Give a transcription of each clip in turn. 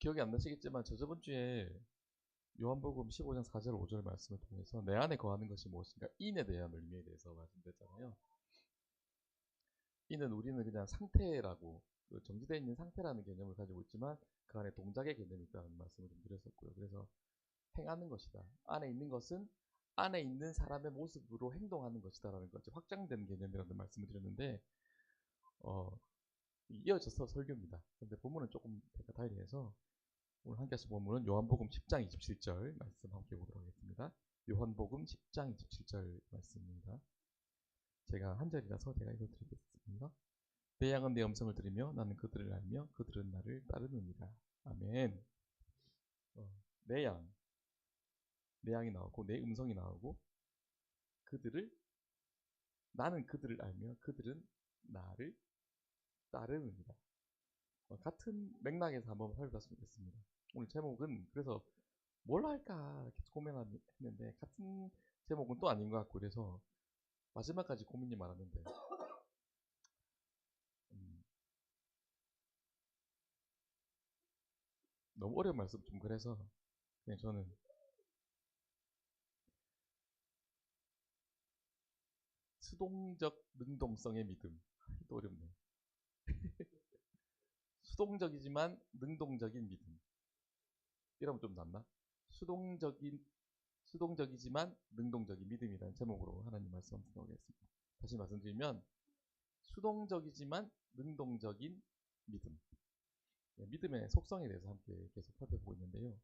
기억이 안 나시겠지만 저번 주에 요한복음 15장 4절 5절 말씀을 통해서 내 안에 거하는 것이 무엇인가 인에 대한 의미에 대해서 말씀드렸잖아요. 인은 우리는 그냥 상태라고 정지되어 있는 상태라는 개념을 가지고 있지만 그 안에 동작의 개념이 있다는 말씀을 좀 드렸었고요. 그래서 행하는 것이다. 안에 있는 것은 안에 있는 사람의 모습으로 행동하는 것이다라는 것이 확장된 개념이라는 말씀을 드렸는데 이어져서 설교입니다. 근데 본문은 조금 대가 달리해서 오늘 함께 하실 본문은 요한복음 10장 27절 말씀 함께 보도록 하겠습니다. 요한복음 10장 27절 말씀입니다. 제가 한 절이라서 제가 읽어드리겠습니다. 내 양은 내 음성을 들으며 나는 그들을 알며 그들은 나를 따르느니라. 아멘. 내 양이 나오고 내 음성이 나오고 나는 그들을 알며 그들은 나를 따르느니라. 같은 맥락에서 한번 살펴봤으면 좋겠습니다. 오늘 제목은 그래서 뭘 할까 계속 고민했는데 같은 제목은 또 아닌 것 같고 그래서 마지막까지 고민이 많았는데 너무 어려운 말씀 좀 그래서 그냥 저는 수동적 능동성의 믿음. 또 어렵네. 수동적이지만 능동적인 믿음. 이러면 좀 낫나? 수동적이지만 능동적인 믿음이라는 제목으로 하나님 말씀 나오겠습니다. 다시 말씀드리면 수동적이지만 능동적인 믿음. 믿음의 속성에 대해서 함께 계속 살펴보고 있는데요.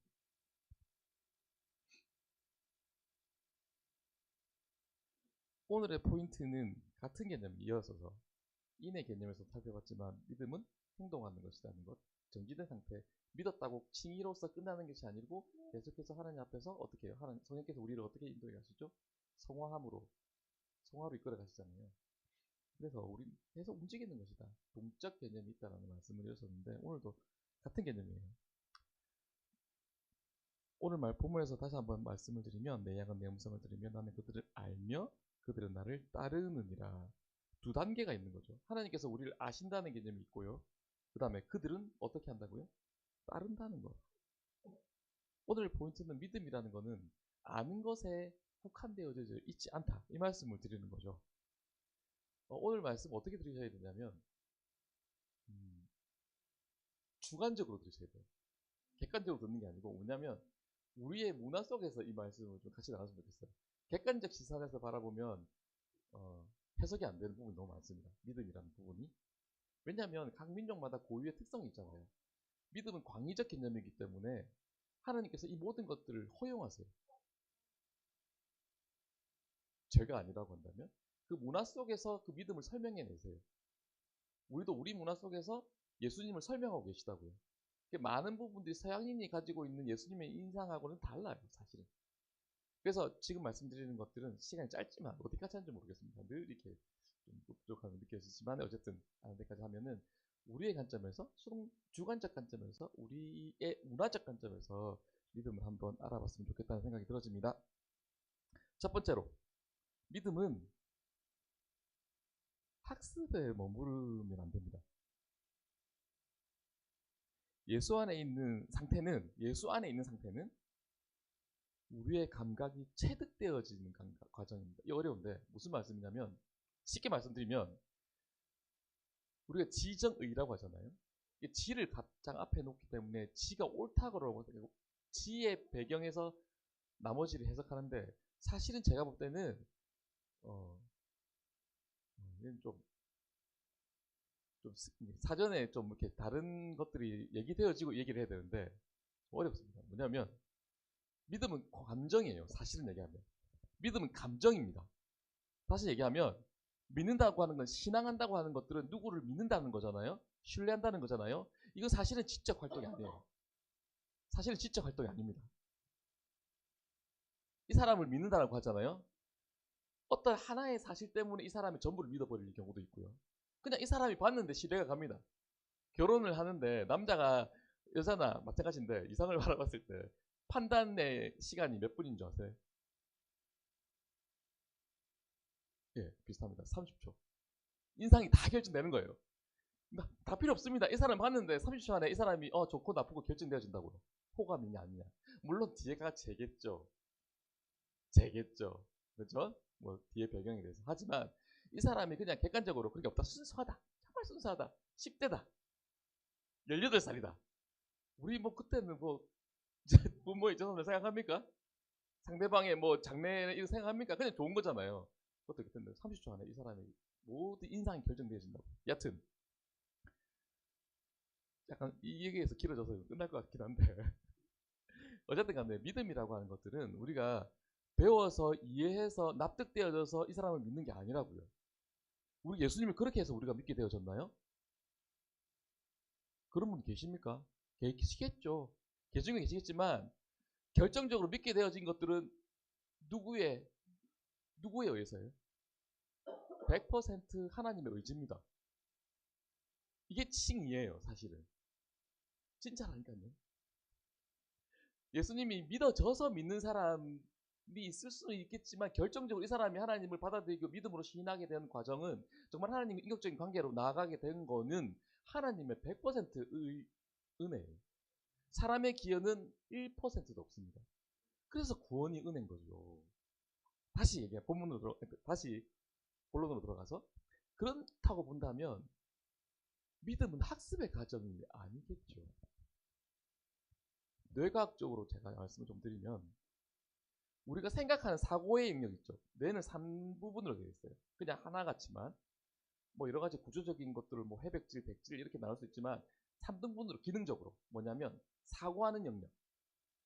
오늘의 포인트는 같은 개념이 이어서서 인의 개념에서 살펴봤지만 믿음은 행동하는 것이라는 것. 정지된 상태. 믿었다고 칭의로서 끝나는 것이 아니고 계속해서 하나님 앞에서 어떻게 해요? 성령께서 우리를 어떻게 인도해 가시죠? 성화로 이끌어 가시잖아요. 그래서 우리는 계속 움직이는 것이다. 동적 개념이 있다는 말씀을 드렸었는데 오늘도 같은 개념이에요. 오늘 본문에서 다시 한번 말씀을 드리면 내 양은 내 음성을 들으며 나는 그들을 알며 그들은 나를 따르느니라. 두 단계가 있는 거죠. 하나님께서 우리를 아신다는 개념이 있고요. 그 다음에 그들은 어떻게 한다고요? 따른다는 것. 오늘 포인트는 믿음이라는 것은 아는 것에 국한되어져 있지 않다. 이 말씀을 드리는 거죠. 오늘 말씀 어떻게 들으셔야 되냐면 주관적으로 들으셔야 돼요. 객관적으로 듣는 게 아니고 뭐냐면 우리의 문화 속에서 이 말씀을 좀 같이 나눴으면 좋겠어요. 객관적 시선에서 바라보면 해석이 안 되는 부분이 너무 많습니다. 믿음이라는 부분이. 왜냐하면 각 민족마다 고유의 특성이 있잖아요. 믿음은 광의적 개념이기 때문에 하나님께서 이 모든 것들을 허용하세요. 제가 아니라고 한다면 그 문화 속에서 그 믿음을 설명해내세요. 우리도 우리 문화 속에서 예수님을 설명하고 계시다고요. 많은 부분들이 서양인이 가지고 있는 예수님의 인상하고는 달라요, 사실은. 그래서 지금 말씀드리는 것들은 시간이 짧지만 어디까지 하는지 모르겠습니다. 늘 이렇게 좀 부족함이 느껴지지만 어쨌든 아는 데까지 하면은 우리의 관점에서 주관적 관점에서 우리의 문화적 관점에서 믿음을 한번 알아봤으면 좋겠다는 생각이 들어집니다. 첫 번째로 믿음은 학습에 머무르면 안 됩니다. 예수 안에 있는 상태는 우리의 감각이 체득되어지는 과정입니다. 이 어려운데 무슨 말씀이냐면 쉽게 말씀드리면 우리가 지정의라고 하잖아요. 지를 가장 앞에 놓기 때문에 지가 옳다고 지의 배경에서 나머지를 해석하는데 사실은 제가 볼 때는 이건 좀 사전에 좀 이렇게 다른 것들이 얘기되어지고 얘기를 해야 되는데 어렵습니다. 뭐냐면 믿음은 감정이에요. 사실은 얘기하면 믿음은 감정입니다. 다시 얘기하면 믿는다고 하는 건 신앙한다고 하는 것들은 누구를 믿는다는 거잖아요. 신뢰한다는 거잖아요. 이건 사실은 지적 활동이 아니에요. 사실은 지적 활동이 아닙니다. 이 사람을 믿는다고 하잖아요. 어떤 하나의 사실 때문에 이 사람이 전부를 믿어버릴 경우도 있고요. 그냥 이 사람이 봤는데 신뢰가 갑니다. 결혼을 하는데 남자가 여자나 마찬가지인데 이상을 바라봤을 때 판단의 시간이 몇 분인 줄 아세요? 예, 비슷합니다. 30초. 인상이 다 결정되는 거예요. 다 필요 없습니다. 이 사람 봤는데 30초 안에 이 사람이 좋고 나쁘고 결정되어진다고요. 호감이냐 아니냐. 물론 뒤에가 제겠죠. 그렇죠? 뭐 뒤에 배경에 대해서. 하지만 이 사람이 그냥 객관적으로 그렇게 없다. 순수하다. 정말 순수하다. 10대다. 18살이다. 우리 뭐 그때는 뭐 부모의 죄송을 생각합니까? 상대방의 뭐 장래 이거 생각합니까? 그냥 좋은 거잖아요. 어떻게 됐는데 30초 안에 이 사람의 모든 인상이 결정되어진다고. 여튼 약간 이 얘기에서 길어져서 끝날 것 같긴 한데 어쨌든 간에 믿음이라고 하는 것들은 우리가 배워서 이해해서 납득되어져서 이 사람을 믿는 게 아니라고요. 우리 예수님을 그렇게 해서 우리가 믿게 되어졌나요? 그런 분 계십니까? 계시겠죠. 계시긴 계시겠지만 결정적으로 믿게 되어진 것들은 누구에 의해서요? 100% 하나님의 의지입니다. 이게 칭이에요, 사실은. 진짜라니까요. 예수님이 믿어져서 믿는 사람이 있을 수는 있겠지만 결정적으로 이 사람이 하나님을 받아들이고 믿음으로 시인하게 되는 과정은 정말 하나님과 인격적인 관계로 나아가게 된 거는 하나님의 100% 은혜예요. 사람의 기여는 1%도 없습니다. 그래서 구원이 은혜인 거죠. 다시 본론으로 들어가서 그렇다고 본다면 믿음은 학습의 과정이 아니겠죠. 뇌과학적으로 제가 말씀을 좀 드리면 우리가 생각하는 사고의 영역 있죠. 뇌는 3부분으로 되어 있어요. 그냥 하나같지만 뭐 여러 가지 구조적인 것들을 뭐 회백질, 백질 이렇게 나눌 수 있지만 3등분으로 기능적으로 뭐냐면 사고하는 영역,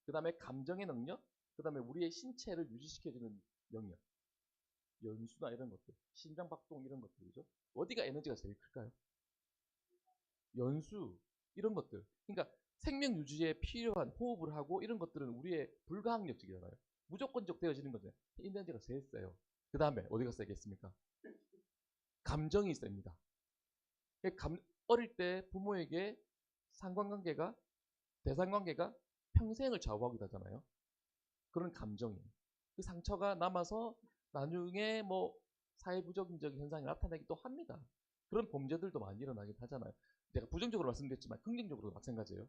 그 다음에 감정의 능력, 그 다음에 우리의 신체를 유지시켜주는 영역, 연수나 이런 것들, 심장박동 이런 것들이죠. 어디가 에너지가 제일 클까요? 연수 이런 것들. 그러니까 생명 유지에 필요한 호흡을 하고 이런 것들은 우리의 불가항력적이잖아요. 무조건적 되어지는 거죠. 에너지가 제일 세요. 그 다음에 어디가 세겠습니까? 감정이 셉니다. 어릴 때 부모에게 상관관계가 대상관계가 평생을 좌우하기도 하잖아요. 그런 감정이 그 상처가 남아서 나중에 뭐 사회부적인적인 현상이 나타나기도 합니다. 그런 범죄들도 많이 일어나긴 하잖아요. 제가 부정적으로 말씀드렸지만 긍정적으로도 마찬가지예요.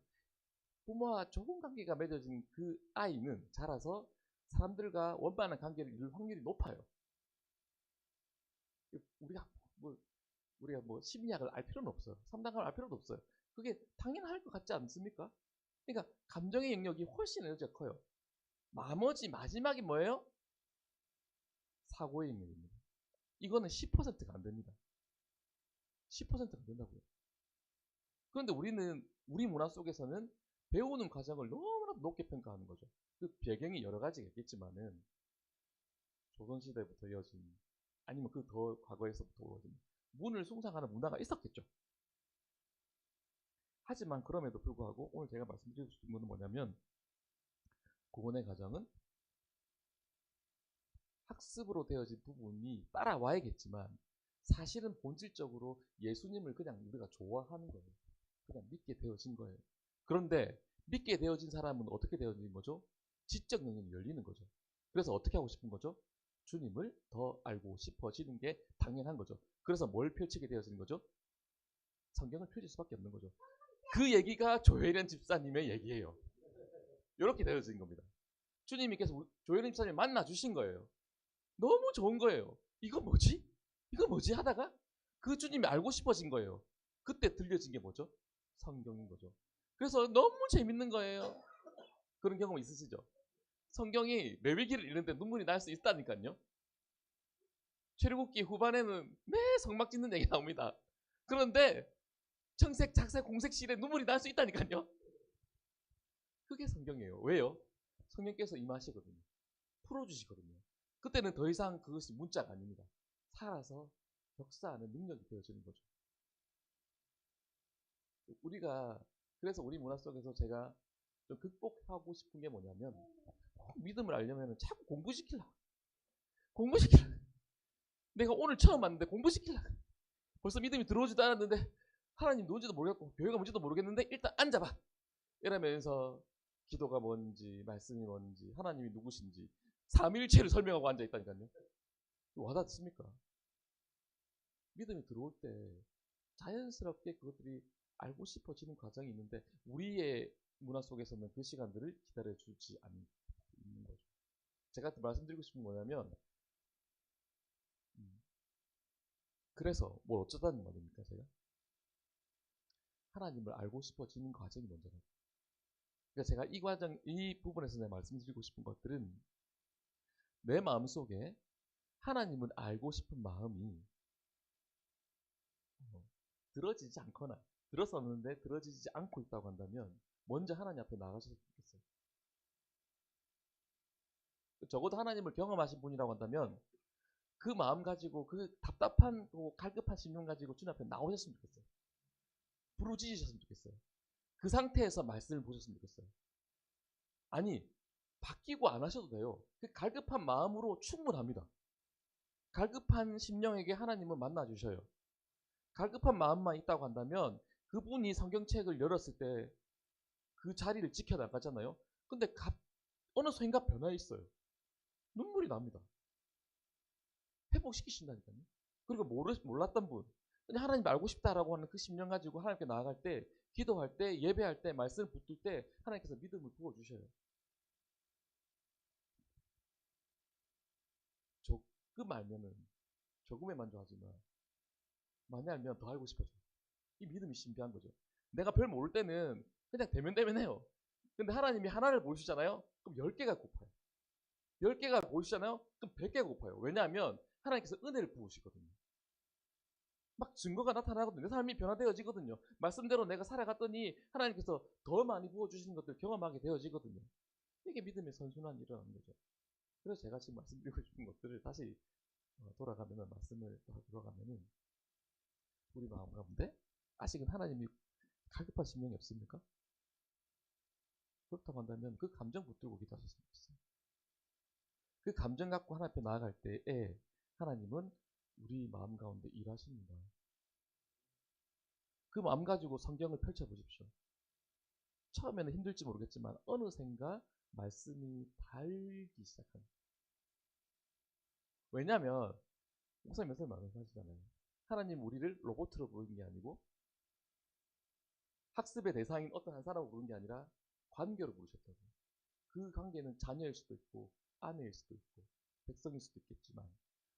부모와 좋은 관계가 맺어진 그 아이는 자라서 사람들과 원만한 관계를 이룰 확률이 높아요. 우리가 뭐 심리학을 알 필요는 없어요. 삼단감을 알 필요도 없어요. 그게 당연할 것 같지 않습니까? 그러니까 감정의 영역이 훨씬 에너지가 커요. 나머지 마지막이 뭐예요? 사고의 영역입니다. 이거는 10%가 안 됩니다. 10%가 안 된다고요. 그런데 우리 문화 속에서는 배우는 과정을 너무나 높게 평가하는 거죠. 그 배경이 여러 가지가 있겠지만은 조선시대부터 이어진 아니면 그 더 과거에서부터 이어진 문을 숭상하는 문화가 있었겠죠. 하지만 그럼에도 불구하고 오늘 제가 말씀드리고 싶은 것은 뭐냐면 구원의 과정은 학습으로 되어진 부분이 따라와야겠지만 사실은 본질적으로 예수님을 그냥 우리가 좋아하는 거예요. 그냥 믿게 되어진 거예요. 그런데 믿게 되어진 사람은 어떻게 되어진 거죠? 지적 영역이 열리는 거죠. 그래서 어떻게 하고 싶은 거죠? 주님을 더 알고 싶어지는 게 당연한 거죠. 그래서 뭘 펼치게 되어지는 거죠? 성경을 펼칠 수밖에 없는 거죠. 그 얘기가 조혜련 집사님의 얘기예요. 이렇게 되어진 겁니다. 주님께서 조혜련 집사님 만나 주신 거예요. 너무 좋은 거예요. 이거 뭐지? 이거 뭐지? 하다가 그 주님이 알고 싶어진 거예요. 그때 들려진 게 뭐죠? 성경인 거죠. 그래서 너무 재밌는 거예요. 그런 경험 있으시죠? 성경이 레위기를 읽는데 눈물이 날 수 있다니까요. 출애굽기 후반에는 매 성막 짓는 얘기 나옵니다. 그런데 청색, 작색, 공색실에 눈물이 날 수 있다니까요. 그게 성경이에요. 왜요? 성령께서 임하시거든요. 풀어주시거든요. 그때는 더 이상 그것이 문자가 아닙니다. 살아서 역사하는 능력이 되어지는 거죠. 그래서 우리 문화 속에서 제가 좀 극복하고 싶은 게 뭐냐면 믿음을 알려면 자꾸 공부시키려고. 내가 오늘 처음 왔는데 공부시키려고. 벌써 믿음이 들어오지도 않았는데 하나님 누군지도 모르겠고 교회가 뭔지도 모르겠는데 일단 앉아봐. 이러면서 기도가 뭔지 말씀이 뭔지 하나님이 누구신지 삼위일체를 설명하고 앉아있다니까요. 와닿습니까? 믿음이 들어올 때 자연스럽게 그것들이 알고 싶어지는 과정이 있는데 우리의 문화 속에서는 그 시간들을 기다려주지 않는 거죠. 제가 말씀드리고 싶은 건 뭐냐면 그래서 뭘 어쩌다는 말입니까 제가? 하나님을 알고 싶어지는 과정이 먼저라고. 그러니까 제가 이 부분에서 내가 말씀드리고 싶은 것들은 내 마음속에 하나님을 알고 싶은 마음이 들어지지 않거나 들었었는데 들어지지 않고 있다고 한다면 먼저 하나님 앞에 나가셨으면 좋겠어요. 적어도 하나님을 경험하신 분이라고 한다면 그 마음 가지고 그 답답한 갈급한 심령 가지고 주님 앞에 나오셨으면 좋겠어요. 부르짖으셨으면 좋겠어요. 그 상태에서 말씀을 보셨으면 좋겠어요. 아니 바뀌고 안 하셔도 돼요. 그 갈급한 마음으로 충분합니다. 갈급한 심령에게 하나님은 만나 주셔요. 갈급한 마음만 있다고 한다면 그분이 성경책을 열었을 때 그 자리를 지켜나가잖아요. 근데 어느 순간 변화 있어요. 눈물이 납니다. 회복시키신다니까요. 그리고 몰랐던 분, 그냥 하나님 알고 싶다라고 하는 그 심령 가지고 하나님께 나아갈 때, 기도할 때, 예배할 때, 말씀을 붙들 때 하나님께서 믿음을 부어주셔요. 조금 알면은 조금에 만족하지만 많이 알면 더 알고 싶어져요. 이 믿음이 신비한 거죠. 내가 별 모를 때는 그냥 대면대면해요. 근데 하나님이 하나를 보여주잖아요. 그럼 10개가 고파요. 10개가 보이시잖아요? 그럼 100개가 고파요. 왜냐하면 하나님께서 은혜를 부으시거든요. 막 증거가 나타나거든요. 내 삶이 변화되어지거든요. 말씀대로 내가 살아갔더니 하나님께서 더 많이 부어주시는 것들을 경험하게 되어지거든요. 이게 믿음의 선순환이 일어나는 거죠. 그래서 제가 지금 말씀드리고 싶은 것들을 다시 돌아가면은 말씀을 돌아가면은 우리 마음 가운데 아직은 하나님이 갈급한 심령이 없습니까? 그렇다고 한다면 그 감정 붙들고 기도하셨으면 좋겠어요. 그 감정 갖고 하나님 앞에 나아갈 때에 하나님은 우리 마음 가운데 일하십니다. 그 마음 가지고 성경을 펼쳐보십시오. 처음에는 힘들지 모르겠지만 어느샌가 말씀이 달기 시작합니다. 왜냐하면 목사님 몇 살 많으시잖아요. 하나님 우리를 로봇으로 부른 게 아니고 학습의 대상인 어떤 한 사람으로 부른 게 아니라 관계로 부르셨다고. 그 관계는 자녀일 수도 있고 아내일 수도 있고 백성일 수도 있겠지만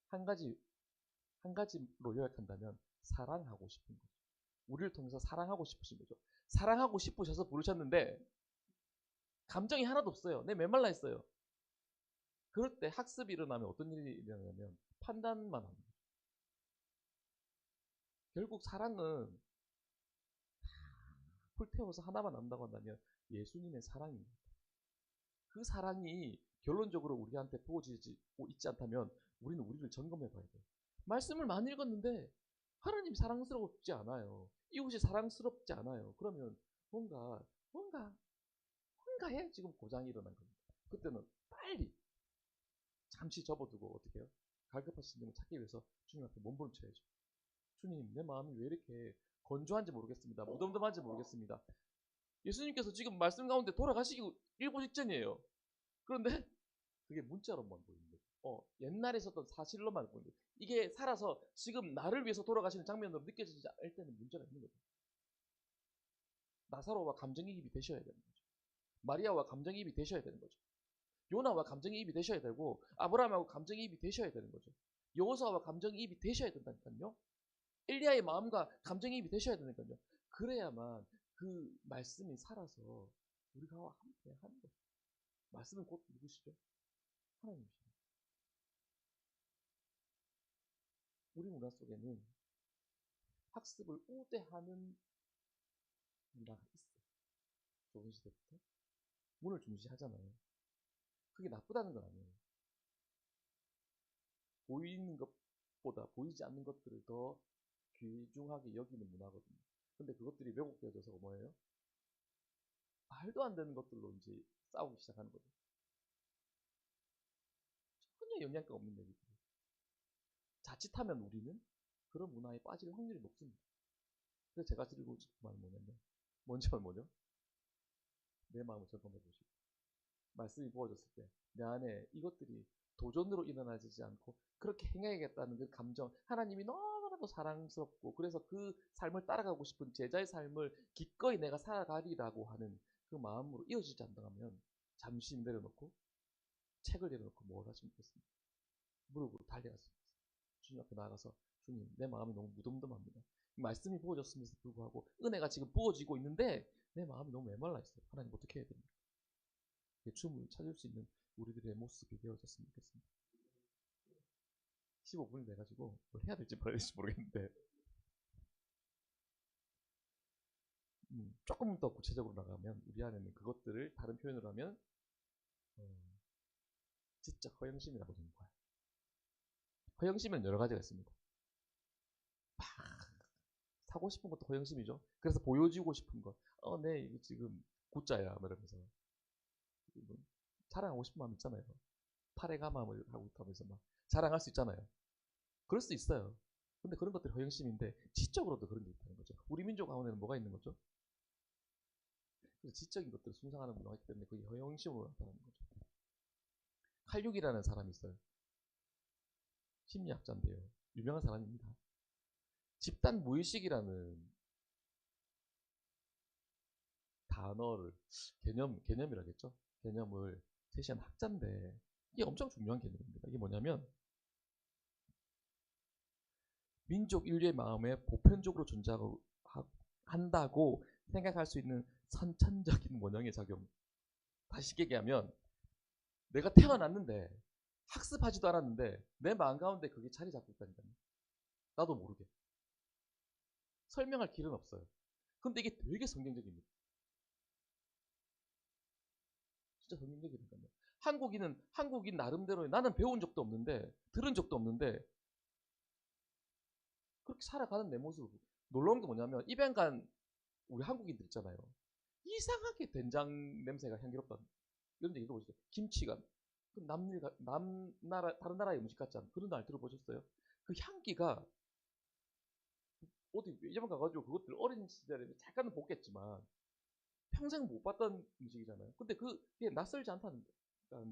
한 가지로 요약한다면 사랑하고 싶은 거죠. 우리를 통해서 사랑하고 싶으신 거죠. 사랑하고 싶으셔서 부르셨는데 감정이 하나도 없어요. 내 메말라 있어요. 그럴 때 학습이 일어나면 어떤 일이 일어나냐면 판단만 합니다. 결국 사랑은 불태워서 하나만 남다고 한다면 예수님의 사랑입니다. 그 사랑이 결론적으로 우리한테 부어지고 있지 않다면 우리는 우리를 점검해 봐야 돼요. 말씀을 많이 읽었는데 하나님이 사랑스럽지 않아요. 이웃이 사랑스럽지 않아요. 그러면 뭔가에 지금 고장이 일어난 겁니다. 그때는 빨리 잠시 접어두고 어떻게 해요? 갈급하신 분을 찾기 위해서 주님 앞에 몸부림쳐야죠. 주님, 내 마음이 왜 이렇게 건조한지 모르겠습니다. 무덤덤한지 모르겠습니다. 예수님께서 지금 말씀 가운데 돌아가시기 일보 직전이에요. 그런데 그게 문자로만 보이는 거죠. 옛날에 있었던 사실로만 보이는 거죠. 이게 살아서 지금 나를 위해서 돌아가시는 장면으로 느껴지지 않을 때는 문제가 있는 거죠. 나사로와 감정이입이 되셔야 되는 거죠. 마리아와 감정이입이 되셔야 되는 거죠. 요나와 감정이입이 되셔야 되고 아브라함하고 감정이입이 되셔야 되는 거죠. 여호수아와 감정이입이 되셔야 된다니까요. 엘리야의 마음과 감정이입이 되셔야 되니까요. 그래야만 그 말씀이 살아서 우리가 함께 하는 거죠. 말씀은 곧 누구시죠? 하나님이시죠. 우리 문화 속에는 학습을 우대하는 문화가 있어요. 조선 시대부터 문을 중시하잖아요. 그게 나쁘다는 건 아니에요. 보이는 것보다 보이지 않는 것들을 더 귀중하게 여기는 문화거든요. 근데 그것들이 왜곡되어져서 뭐예요? 말도 안 되는 것들로 이제 싸우기 시작하는 거죠. 전혀 영향가 없는 얘기들. 자칫하면 우리는 그런 문화에 빠질 확률이 높습니다. 그래서 제가 드리고 싶은 말은 뭐냐면 뭐죠? 내 마음을 점검해 보시고 말씀이 부어졌을 때 내 안에 이것들이 도전으로 일어나지 않고 그렇게 행해야겠다는 그 감정 하나님이 너무나 너무나도 사랑스럽고 그래서 그 삶을 따라가고 싶은 제자의 삶을 기꺼이 내가 살아가리라고 하는 그 마음으로 이어지지 않는다면 잠시 내려놓고 책을 내려놓고 뭘 하시면 좋겠습니까? 무릎으로 달려갔습니다. 주님 앞에 나아가서 주님 내 마음이 너무 무덤덤합니다. 말씀이 부어졌음에도 불구하고 은혜가 지금 부어지고 있는데 내 마음이 너무 메말라 있어요. 하나님 어떻게 해야 됩니까? 춤을 찾을 수 있는 우리들의 모습이 되어졌으면 좋겠습니다. 15분이 돼가지고 뭘 해야 될지 말아야 될지 모르겠는데 조금 더 구체적으로 나가면 우리 안에는 그것들을 다른 표현으로 하면 지적 허영심이라고 저는 봐요. 허영심은 여러 가지가 있습니다. 막 사고 싶은 것도 허영심이죠. 그래서 보여주고 싶은 것. 네, 이게 지금 굿자야. 이러면서 자랑하고 싶은 마음 있잖아요. 팔에 가마을 하고 있다면서 막 자랑할 수 있잖아요. 그럴 수 있어요. 근데 그런 것들이 허영심인데 지적으로도 그런 게 있다는 거죠. 우리 민족 가운데는 뭐가 있는 거죠? 그래서 지적인 것들을 숭상하는 문화가 있기 때문에 그게 허영심으로 나타나는 거죠. 칼육이라는 사람이 있어요. 심리학자인데요. 유명한 사람입니다. 집단 무의식이라는 단어를 개념이라겠죠. 개념을 제시한 학자인데 이게 엄청 중요한 개념입니다. 이게 뭐냐면 민족 인류의 마음에 보편적으로 존재한다고 생각할 수 있는 선천적인 원형의 작용. 다시 쉽게 얘기하면 내가 태어났는데 학습하지도 않았는데 내 마음 가운데 그게 자리 잡고 있다니까요. 나도 모르게. 설명할 길은 없어요. 근데 이게 되게 성경적입니다. 진짜 성경적이니까요. 한국인 나름대로 나는 배운 적도 없는데 들은 적도 없는데 그렇게 살아가는 내 모습을 놀라운 게 뭐냐면 입양 간 우리 한국인들 있잖아요. 이상하게 된장 냄새가 향기롭다. 이런 얘기 들어보셨어요? 김치가 다른 나라의 음식 같지 않은 그런 날 들어보셨어요? 그 향기가 어디 예전 가가지고 그것들 어린 시절에 잠깐은 볶겠지만 평생 못 봤던 음식이잖아요. 근데 그게 낯설지 않다는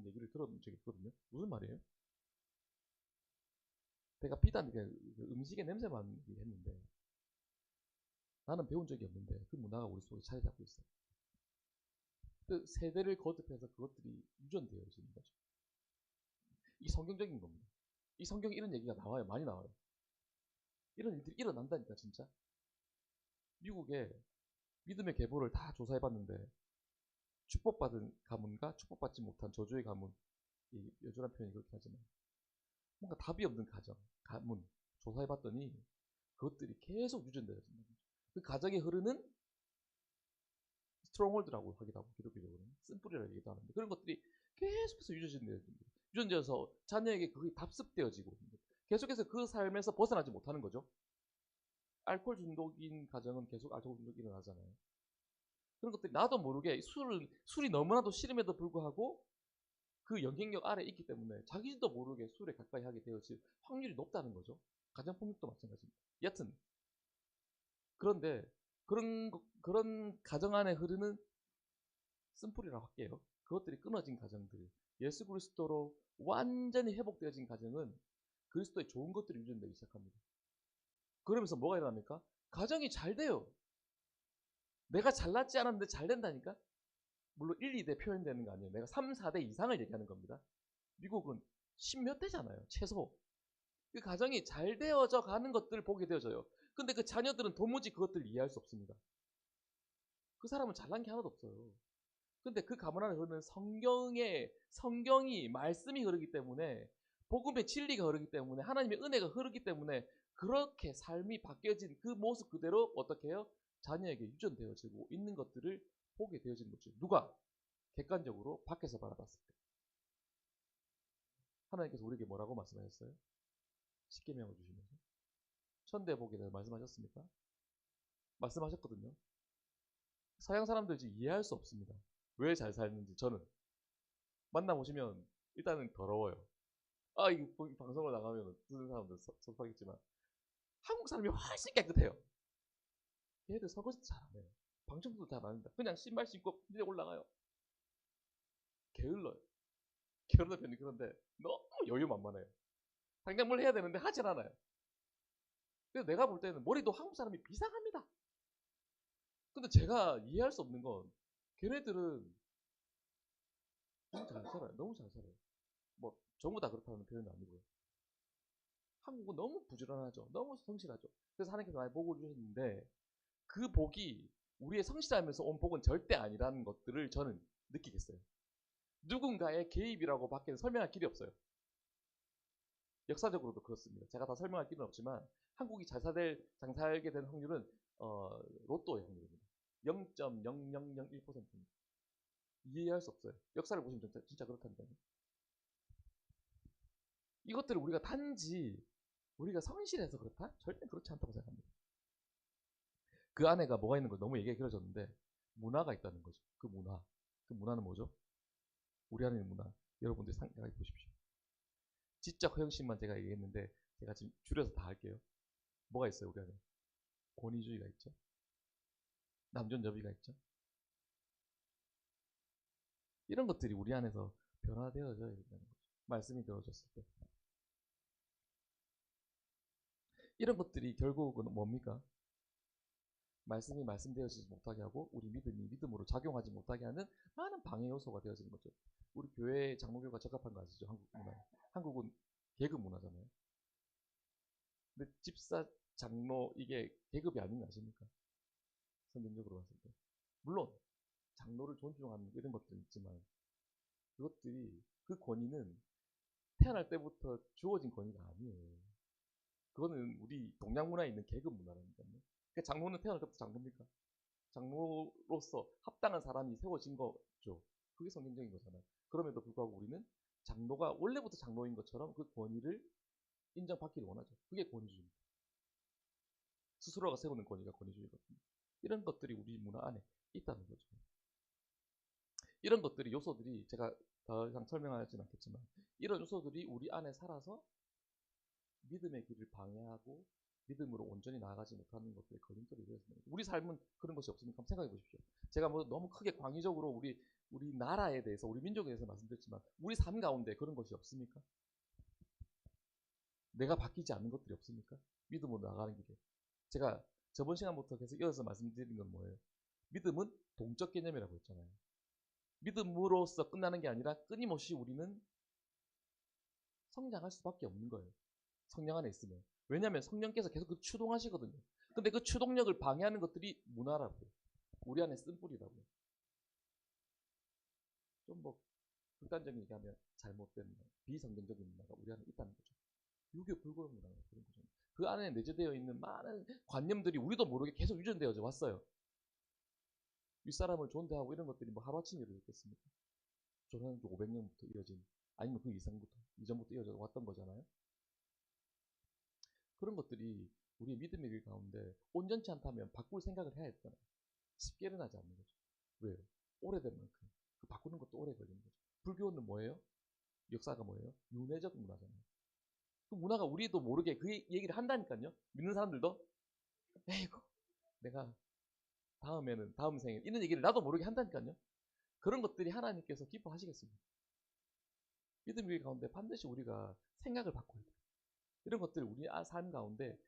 얘기를 들었던 적이 있거든요. 무슨 말이에요? 배가 비단 그 음식의 냄새만 했는데 나는 배운 적이 없는데 그 문화가 우리 속에 자리 잡고 있어요. 그 세대를 거듭해서 그것들이 유전되어 있는 거죠. 이 성경적인 겁니다. 이 성경에 이런 얘기가 나와요. 많이 나와요. 이런 일들이 일어난다니까 진짜. 미국에 믿음의 계보를 다 조사해봤는데 축복받은 가문과 축복받지 못한 저주의 가문, 이 여주란 표현이 그렇게 하지만 뭔가 답이 없는 가문 조사해봤더니 그것들이 계속 유전되어진다는 거죠. 그 가정에 흐르는 스트롱홀드라고 하기도 하고 기독교적으로는 쓴뿌리라고 얘기도 하는데 그런 것들이 계속해서 유전되어서 자녀에게 그게 답습되어지고 계속해서 그 삶에서 벗어나지 못하는 거죠. 알코올 중독인 가정은 계속 알코올 중독이 일어나잖아요. 그런 것들이 나도 모르게 술이 너무나도 싫음에도 불구하고 그 영향력 아래에 있기 때문에 자기도 모르게 술에 가까이 하게 되어질 확률이 높다는 거죠. 가정폭력도 마찬가지입니다. 여튼 그런데 그런 가정 안에 흐르는 쓴뿌리라고 할게요. 그것들이 끊어진 가정들, 예수 그리스도로 완전히 회복되어진 가정은 그리스도의 좋은 것들이 유전되기 시작합니다. 그러면서 뭐가 일어납니까? 가정이 잘 돼요. 내가 잘났지 않았는데 잘 된다니까? 물론 1, 2대 표현되는 거 아니에요. 내가 3, 4대 이상을 얘기하는 겁니다. 미국은 10몇 대잖아요. 최소. 그 가정이 잘 되어져 가는 것들을 보게 되어져요. 근데 그 자녀들은 도무지 그것들을 이해할 수 없습니다. 그 사람은 잘난 게 하나도 없어요. 근데 그 가문 안에 흐르는 성경이 말씀이 흐르기 때문에 복음의 진리가 흐르기 때문에 하나님의 은혜가 흐르기 때문에 그렇게 삶이 바뀌어진 그 모습 그대로 어떻게 해요? 자녀에게 유전되어지고 있는 것들을 보게 되어지는 거죠. 누가? 객관적으로 밖에서 바라봤을 때. 하나님께서 우리에게 뭐라고 말씀하셨어요? 십계명을 주시면서. 천대복에 대해서 말씀하셨습니까? 말씀하셨거든요. 서양 사람들 지금 이해할 수 없습니다. 왜 잘 살는지 저는. 만나보시면 일단은 더러워요. 이거 방송을 나가면 듣는 사람들 섭섭하겠지만 한국 사람이 훨씬 깨끗해요. 얘들 설거지도 잘하네. 방청도 잘 안 합니다. 그냥 신발 신고 밀에 올라가요. 게을러요. 게으르다 편이 그런데 너무 여유만만해요. 당장 뭘 해야 되는데 하질 않아요. 근데 내가 볼 때는 머리도 한국 사람이 비상합니다. 근데 제가 이해할 수 없는 건 걔네들은 너무 잘 살아요. 너무 잘 살아요. 뭐 전부 다 그렇다는 표현은 아니고요. 한국은 너무 부지런하죠. 너무 성실하죠. 그래서 하나님께서 많이 복을 주셨는데 그 복이 우리의 성실하면서 온 복은 절대 아니라는 것들을 저는 느끼겠어요. 누군가의 개입이라고 밖에는 설명할 길이 없어요. 역사적으로도 그렇습니다. 제가 다 설명할 길은 없지만 한국이 잘 살게 된 확률은 로또의 확률입니다. 0.0001%입니다. 이해할 수 없어요. 역사를 보시면 진짜 그렇다니까요. 이것들을 우리가 단지 우리가 성실해서 그렇다? 절대 그렇지 않다고 생각합니다. 그 안에가 뭐가 있는 거 너무 얘기가 길어졌는데 문화가 있다는 거죠. 그 문화. 그 문화는 뭐죠? 우리 안에 있는 문화. 여러분들이 생각해 보십시오. 지적 허영심만 제가 얘기했는데 제가 지금 줄여서 다 할게요. 뭐가 있어요, 우리 안에? 권위주의가 있죠. 남존여비가 있죠. 이런 것들이 우리 안에서 변화되어져야 된다는 거죠. 말씀이 들어졌을 때. 이런 것들이 결국은 뭡니까? 말씀이 말씀되어지지 못하게 하고 우리 믿음이 믿음으로 작용하지 못하게 하는 많은 방해 요소가 되어지는 거죠. 우리 교회 장로교가 적합한 거 아시죠? 한국 문화. 한국은 계급 문화잖아요. 근데 집사, 장로 이게 계급이 아닌 거 아십니까? 성경적으로 봤을 때. 물론 장로를 존중하는 이런 것들이 있지만 그것들이 그 권위는 태어날 때부터 주어진 권위가 아니에요. 그거는 우리 동양 문화에 있는 계급 문화라니까요. 그러니까 장로는 태어날 때부터 장로입니까? 장로로서 합당한 사람이 세워진 거죠. 그게 성경적인 거잖아요. 그럼에도 불구하고 우리는 장로가 원래부터 장로인 것처럼 그 권위를 인정받기를 원하죠. 그게 권위주의입니다. 스스로가 세우는 권위가 권위주의거든요. 이런 것들이 우리 문화 안에 있다는 거죠. 이런 것들이 요소들이 제가 더 이상 설명하지는 않겠지만 이런 요소들이 우리 안에 살아서 믿음의 길을 방해하고 믿음으로 온전히 나아가지 못하는 것들이 걸림돌이 되었습니다. 우리 삶은 그런 것이 없습니까? 한번 생각해 보십시오. 제가 뭐 너무 크게 광의적으로 우리 나라에 대해서 우리 민족에 대해서 말씀드렸지만 우리 삶 가운데 그런 것이 없습니까? 내가 바뀌지 않는 것들이 없습니까? 믿음으로 나가는 길에. 제가 저번 시간부터 계속 이어서 말씀드린 건 뭐예요? 믿음은 동적 개념이라고 했잖아요. 믿음으로써 끝나는 게 아니라 끊임없이 우리는 성장할 수밖에 없는 거예요. 성령 안에 있으면. 왜냐하면 성령께서 계속 그 추동하시거든요. 근데 그 추동력을 방해하는 것들이 문화라고요. 우리 안에 쓴 뿌리라고요. 좀 뭐 극단적인 얘기하면 잘못된 비성경적인 문화가 우리 안에 있다는 거죠. 유교 불교의 문화가 그런 거죠. 그 안에 내재되어 있는 많은 관념들이 우리도 모르게 계속 유전되어져 왔어요. 윗사람을 존대하고 이런 것들이 뭐 하루아침에 이루어졌겠습니까? 조선조 500년부터 이어진 아니면 그 이전부터 이어져 왔던 거잖아요. 그런 것들이 우리의 믿음의 길 가운데 온전치 않다면 바꿀 생각을 해야 했잖아요. 쉽게 일어나지 않는 거죠. 왜요? 오래된 만큼. 그 바꾸는 것도 오래 걸리는 거죠. 불교는 뭐예요? 역사가 뭐예요? 윤회적 문화잖아요. 그 문화가 우리도 모르게 그 얘기를 한다니까요. 믿는 사람들도 에이구 내가 다음에는 다음 생에 이런 얘기를 나도 모르게 한다니까요. 그런 것들이 하나님께서 기뻐하시겠습니다. 믿음의 길 가운데 반드시 우리가 생각을 바꿔야 돼요. 이런 것들을 우리 삶 가운데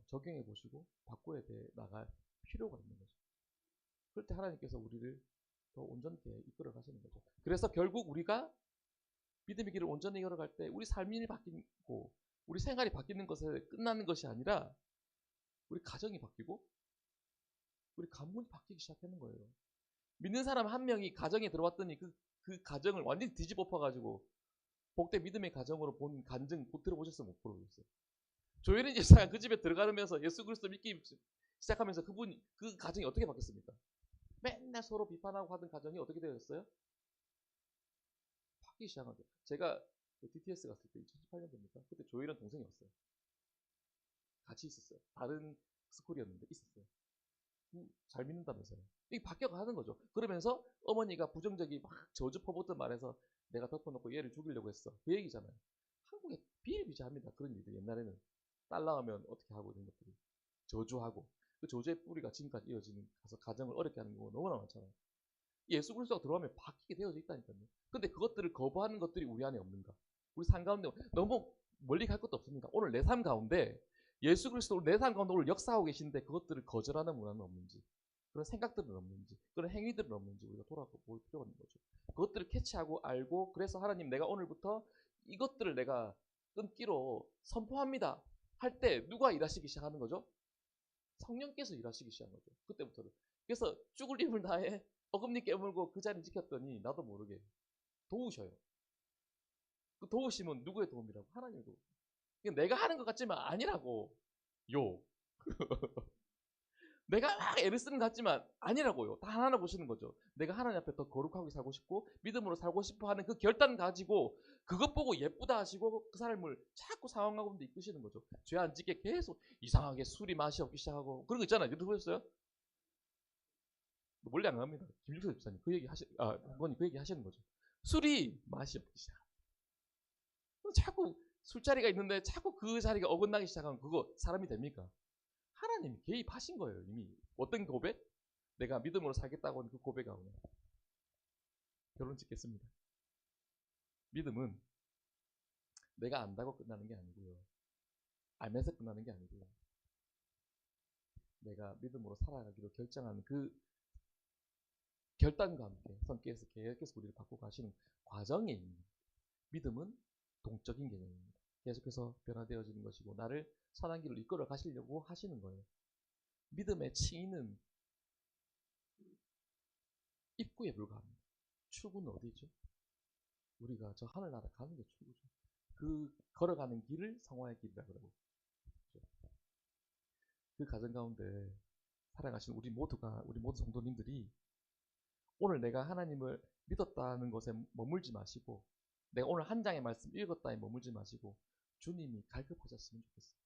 적용해 보시고 바꿔야 나갈 필요가 있는 거죠. 그럴 때 하나님께서 우리를 더 온전케 이끌어 가시는 거죠. 그래서 결국 우리가 믿음의 길을 온전히 걸어갈 때 우리 삶이 바뀌고 우리 생활이 바뀌는 것에 끝나는 것이 아니라 우리 가정이 바뀌고 우리 가문이 바뀌기 시작하는 거예요. 믿는 사람 한 명이 가정에 들어왔더니 그 가정을 완전히 뒤집어 엎어가지고 복된 믿음의 가정으로 본 간증 못 들어보셨어요? 못 들어보셨어요? 조혜린 집사가 그 집에 들어가면서 예수 그리스도 믿기 시작하면서 그 가정이 어떻게 바뀌었습니까? 맨날 서로 비판하고 하던 가정이 어떻게 되었어요? 바뀌기 시작한 거예요. 제가 DTS 갔을 때 2018년도입니까? 그때 조혜린 동생이 왔어요. 같이 있었어요. 다른 스쿨이었는데 있었어요. 잘 믿는다면서요. 이게 바뀌어가는 거죠. 그러면서 어머니가 부정적이 막 저주 퍼붓던 말에서 내가 덮어놓고 얘를 죽이려고 했어. 그 얘기잖아요. 한국에 비일비재합니다. 그런 일들 옛날에는 딸 낳으면 어떻게 하고 이런 것들이 저주하고 그 저주의 뿌리가 지금까지 이어지는 가서 가정을 어렵게 하는 경우가 너무나 많잖아요. 예수 그리스도가 들어가면 바뀌게 되어져 있다니까요. 근데 그것들을 거부하는 것들이 우리 안에 없는가? 우리 삶 가운데 너무 멀리 갈 것도 없습니다. 오늘 내 삶 가운데 예수 그리스도 내 삶 가운데 오늘 역사하고 계신데 그것들을 거절하는 문화는 없는지, 그런 생각들은 없는지, 그런 행위들은 없는지 우리가 돌아볼 필요가 있는 거죠. 그것들을 캐치하고 알고, 그래서 하나님 내가 오늘부터 이것들을 내가 끊기로 선포합니다 할 때 누가 일하시기 시작하는 거죠? 성령께서 일하시기 시작한 거죠. 그때부터는. 그래서 죽을 힘을 다해 어금니 깨물고 그 자리를 지켰더니 나도 모르게 도우셔요. 그 도우심은 누구의 도움이라고? 하나님의 도움. 내가 하는 것 같지만 아니라고. 요. 내가 막 애를 쓰는 것 같지만 아니라고요. 다 하나님 보시는 거죠. 내가 하나님 앞에 더 거룩하게 살고 싶고 믿음으로 살고 싶어 하는 그 결단 가지고 그것 보고 예쁘다 하시고 그 삶을 자꾸 상황 가운데 이끄시는 거죠. 죄 안 짓게 계속 이상하게 술이 맛이 없기 시작하고 그런 거 있잖아요. 유튜브 보셨어요? 몰래 안 갑니다. 김일수 집사님 그 얘기 부모님 그 얘기 하시는 거죠. 술이 맛이 없기 시작. 자꾸 술자리가 있는데 자꾸 그 자리가 어긋나기 시작하면 그거 사람이 됩니까? 하나님이 개입하신 거예요. 이미. 어떤 고백? 내가 믿음으로 살겠다고 하는 그 고백 가운데. 결론 짓겠습니다. 믿음은 내가 안다고 끝나는 게 아니고요. 알면서 끝나는 게 아니고요. 내가 믿음으로 살아가기로 결정하는 그 결단과 함께 성께서 계속해서 우리를 바꾸고 가시는 과정에 있는 믿음은 동적인 개념입니다. 계속해서 변화되어지는 것이고 나를 선한 길로 이끌어 가시려고 하시는 거예요. 믿음의 칭의는 입구에 불과합니다. 출구는 어디죠? 우리가 저 하늘나라 가는 게 출구죠. 그 걸어가는 길을 성화의 길이라고 그러고 그 가정 가운데 살아가신 우리 모두 성도님들이 오늘 내가 하나님을 믿었다는 것에 머물지 마시고 내가 오늘 한 장의 말씀 읽었다에 머물지 마시고 주님이 갈급하셨으면 좋겠어요.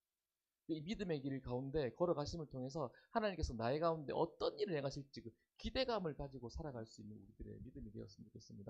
이 믿음의 길 가운데 걸어가심을 통해서 하나님께서 나의 가운데 어떤 일을 행하실지 그 기대감을 가지고 살아갈 수 있는 우리들의 믿음이 되었으면 좋겠습니다.